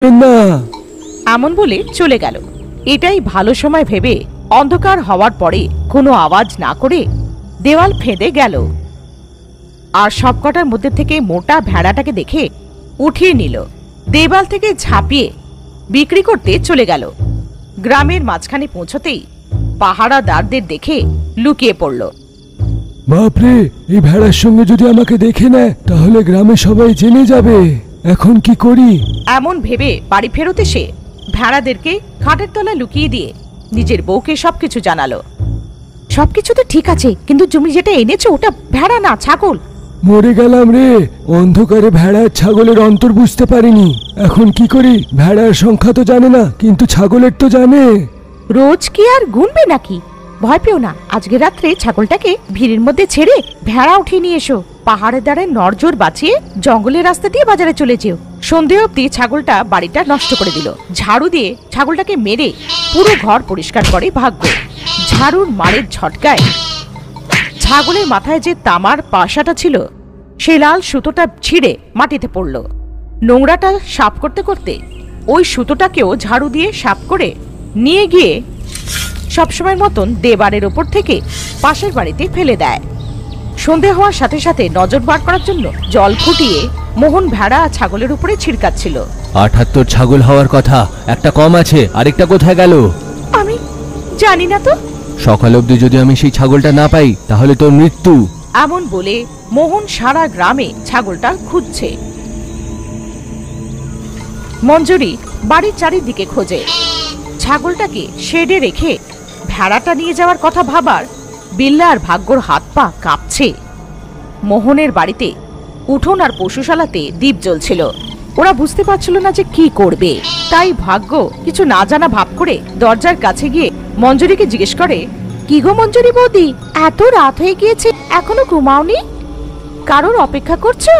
না। এমন বলে চলে গেল। এটাই ভালো সময় ভেবে অন্ধকার হওয়ার পরে কোনো আওয়াজ না করে দেওয়াল ফেঁদে গেল আর সবকটার মধ্যে থেকে মোটা ভেড়াটাকে দেখে উঠিয়ে নিল। দেওয়াল থেকে ঝাঁপিয়ে বিক্রি করতে চলে গেল। গ্রামের মাঝখানে পৌঁছতেই পাহারাদারদের দেখে লুকিয়ে পড়ল। বাপরে, এই ভেড়ার সঙ্গে যদি আমাকে দেখে নেয় তাহলে গ্রামে সবাই জেনে যাবে। এখন কি করি? এমন ভেবে বাড়ি ফেরত এসে ভেড়াদেরকে খাটের তলায় লুকিয়ে দিয়ে নিজের বউকে সবকিছু জানালো। সবকিছু তো ঠিক আছে, কিন্তু তুমি যেটা এনেছো ওটা ভেড়া না, ছাগল। মরে গেলাম রে, অন্ধকারে ভেড়ার ছাগলের অন্তর বুঝতে পারিনি। এখন কি করি? ভেড়ার সংখ্যা তো জানে না, কিন্তু ছাগলের তো জানে। রোজ কি আর গুনবে নাকি? ভয় পেও না, আজকে রাত্রে ছাগলটাকে ভিড়ের মধ্যে ছেড়ে ভেড়া উঠিয়ে নিয়ে এসো। পাহাড়ের দ্বারে নড়জোর বাঁচিয়ে জঙ্গলের রাস্তা দিয়ে বাজারে চলে যেও। সন্ধে অব্দি ছাগলটা বাড়িটা নষ্ট করে দিল। ঝাড়ু দিয়ে ছাগলটাকে মেরে পুরো ঘর পরিষ্কার করে ভাগ্য। ঝাড়ুর মারের ঝটকায় ছাগলের মাথায় যে তামার পাশাটা ছিল সে লাল সুতোটা ছিঁড়ে মাটিতে পড়ল। নোংরাটা সাফ করতে করতে ওই সুতোটাকেও ঝাড়ু দিয়ে সাফ করে নিয়ে গিয়ে সবসময়ের মতন দেবারের ওপর থেকে পাশের বাড়িতে ফেলে দেয়। সন্ধে হওয়ার সাথে সাথে নজর বার করার জন্য জল ফুটিয়ে মোহন ভেড়া ছাগলের উপরে ছিড়কাচ্ছিল। ৭৮ ছাগল হওয়ার কথা, একটা কম আছে, আরেকটা কোথায় গেল? আমি জানি না তো। সকাল অবধি যদি আমি সেই ছাগলটা না পাই তাহলে তোর মৃত্যু। এমন বলে মোহন সারা গ্রামে ছাগলটা খুঁজছে। মঞ্জুরি বাড়ির চারিদিকে খোঁজে। ছাগলটাকে শেডে রেখে ভেড়াটা নিয়ে যাওয়ার কথা ভাবার বিল্লার ভাগ্যর হাত পা কাঁপছে। মোহনের বাড়িতে উঠোন আর পশুশালাতে দীপ জ্বলছিল। ওরা বুঝতে পারছিল না যে কি করবে, তাই ভাগ্য কিছু না জানা ভাব করে দরজার কাছে গিয়ে মঞ্জুরিকে জিজ্ঞেস করে, কি গো মঞ্জুরি বৌদি, এত রাত হয়ে গিয়েছে, এখনো ঘুমাওনি? কারোর অপেক্ষা করছো?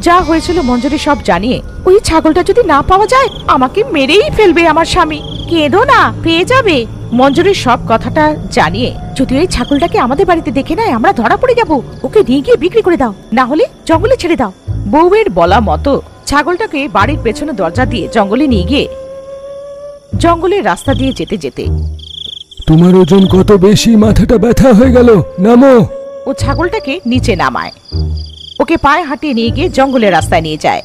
যা হয়েছিল মঞ্জুরি সব জানিয়ে, ওই ছাগলটা যদি না পাওয়া যায় আমাকে মেরেই ফেলবে আমার স্বামী। কেঁদো না, পেয়ে যাবে। মঞ্জুরির সব কথাটা জানিয়ে, যদি ওই ছাগলটাকে আমাদের বাড়িতে দেখে নেয় আমরা ধরা পড়ে যাব, ওকে নিয়ে গিয়ে বিক্রি করে দাও, না হলে জঙ্গলে ছেড়ে দাও। বউয়ের বলা মতো ছাগলটাকে বাড়ির পেছনে দরজা দিয়ে জঙ্গলে নিয়ে গিয়ে জঙ্গলের রাস্তা দিয়ে যেতে যেতে, তোমার ওজন কত বেশি, মাথাটা ব্যথা হয়ে গেল, নামো। ও ছাগলটাকে নিচে নামায়, ওকে পায়ে হাঁটিয়ে নিয়ে গিয়ে জঙ্গলের রাস্তায় নিয়ে যায়।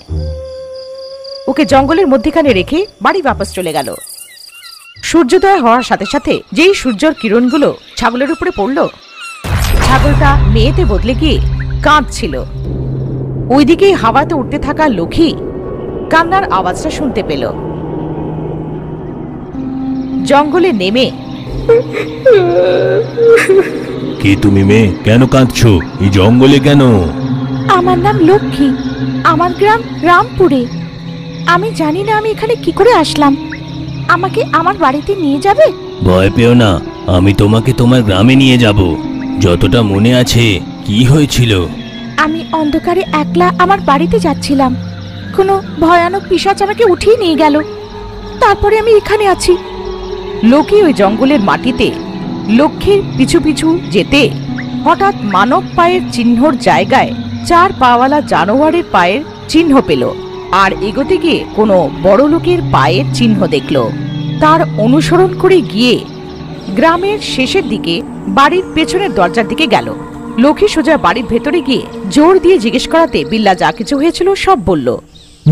ওকে জঙ্গলের মধ্যখানে রেখে বাড়ি বাপস চলে গেল। সূর্যোদয় হওয়ার সাথে সাথে যেই সূর্যের কিরণগুলো ছাগলের উপরে পড়ল, ছাগলটা মেয়েতে বদলে গিয়ে কাঁদছিল। ওইদিকেই হাওয়াতে উঠতে থাকা লক্ষ্মী কান্নার আওয়াজটা শুনতে পেল। জঙ্গলে নেমে, কে তুমি মেয়ে? কেন কাঁদছো? এই জঙ্গলে কেন? আমার নাম লক্ষ্মী, আমার গ্রাম রামপুরে। আমি জানি না আমি এখানে কি করে আসলাম, আমাকে আমার বাড়িতে নিয়ে যাবে? ভয় পেও না, আমি তোমাকে তোমার গ্রামে নিয়ে যাব। যতটা মনে আছে, কি হয়েছিল? আমি অন্ধকারে একলা আমার বাড়িতে যাচ্ছিলাম, কোনো ভয়ানক পিশাচ আমাকে উঠিয়ে নিয়ে গেল, তারপরে আমি এখানে আছি। লোকে ওই জঙ্গলের মাটিতে লক্ষ্মীর পিছু পিছু যেতে হঠাৎ মানব পায়ের চিহ্নর জায়গায় 4 পাওয়ালা জানোয়ারের পায়ের চিহ্ন পেল আর এগোতে গিয়ে কোনো বড় লোকের পায়ের চিহ্ন দেখল। তার অনুসরণ করে গিয়ে গ্রামের শেষের দিকে বাড়ির পেছনের দরজার দিকে গেল। লক্ষ্মী সোজা বাড়ির ভেতরে গিয়ে জোর দিয়ে জিজ্ঞেস করাতে বিল্লা যা কিছু হয়েছিল সব বলল।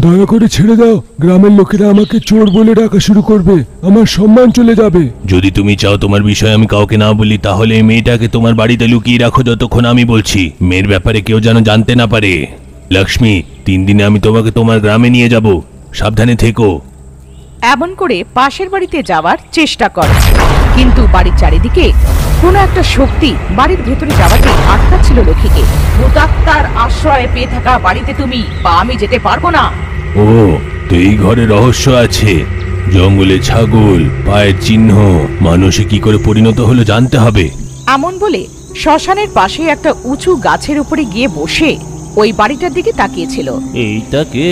দয়া করে ছেড়ে দাও, গ্রামের লোকেরা আমাকে চোর বলে ডাকা শুরু করবে, আমার সম্মান চলে যাবে। যদি তুমি চাও তোমার বিষয়ে আমি কাউকে না বলি, তাহলে এই মেয়েটাকে তোমার বাড়িতে লুকিয়ে রাখো যতক্ষণ আমি বলছি। মেয়ের ব্যাপারে কেউ যেন জানতে না পারে। লক্ষ্মী, 3 দিনে আমি তোমাকে তোমার গ্রামে নিয়ে যাব, সাবধানে থেকো। এমন করে পাশের বাড়িতে যাওয়ার চেষ্টা করে, কিন্তু বাড়ির চারিদিকে কোনো একটা শক্তি বাড়ির ভেতরে যাওয়াতে আটকাচ্ছিল লক্ষ্মীকে। ভূতাত্মার আশ্রয় পেয়ে থাকা বাড়িতে তুমি বা আমি যেতে পারবো না। ও, তো এই ঘরে রহস্য আছে। জঙ্গলে ছাগল, পায়ের চিহ্ন, মানুষে কি করে পরিণত হলো জানতে হবে। এমন বলে শ্মশানের পাশে একটা উঁচু গাছের উপরে গিয়ে বসে ওই বাড়িটার দিকে তাকিয়েছিল। এইটা কে?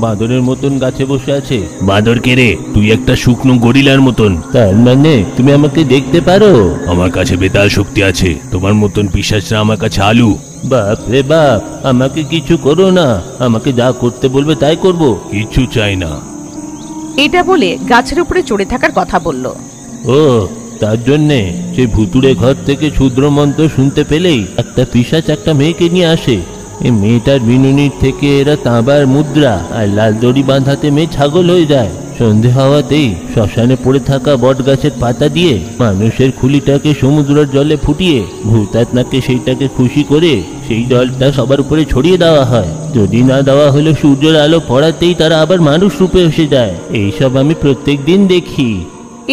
বাঁদরের মতন গাছে বসে আছে। বাঁদর কে রে? তুই একটা শুকনো গরিলার মতন। তার মানে তুমি আমাকে দেখতে পারো? আমার কাছে বেতাল শক্তি আছে, তোমার মতন পিশাচরা আমার কাছে আলু। বাপ রে বাপ, আমাকে কিছু করো না, আমাকে যা করতে বলবে তাই করব, কিছু চাই না। এটা বলে গাছের উপরে চড়ে থাকার কথা বলল। ও, তার জন্যে সেই ভুতুড়ে ঘর থেকে ক্ষুদ্র মন্ত্র শুনতে পেলেই একটা পিশাচ একটা মেয়েকে নিয়ে আসে। এই মেয়েটার বিনুনির থেকে এরা তাঁবার মুদ্রা আর লাল দড়ি বাঁধাতে মেয়ে ছাগল হয়ে যায়। সন্ধে হওয়াতেই শ্মশানে পড়ে থাকা বট গাছের পাতা দিয়ে মানুষের খুলিটাকে সমুদ্রের জলে ফুটিয়ে ভূতাত্মাকে সেইটাকে খুশি করে সেই জলটা সবার উপরে ছড়িয়ে দেওয়া হয়। যদি না দেওয়া হলে সূর্যের আলো পড়াতেই তারা আবার মানুষ রূপে এসে যায়। এইসব আমি প্রত্যেক দিন দেখি।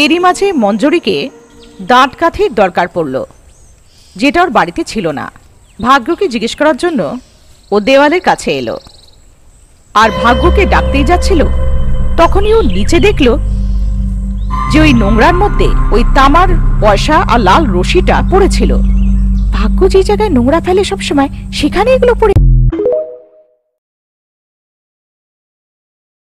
এরই মাঝে মঞ্জরিকে দাঁত কাঠির দরকার পড়ল, যেটা ওর বাড়িতে ছিল না। ভাগ্যকে জিজ্ঞেস করার জন্য ও দেওয়ালের কাছে এলো, আর ভাগ্যকে ডাকতেই যাচ্ছিল তখনই ও নিচে দেখল যে ওই নোংরার মধ্যে ওই তামার পয়সা আর লাল রশিটা পড়েছিল। ভাগ্য যে জায়গায় নোংরা ফেলে সবসময় সেখানে এগুলো পড়ে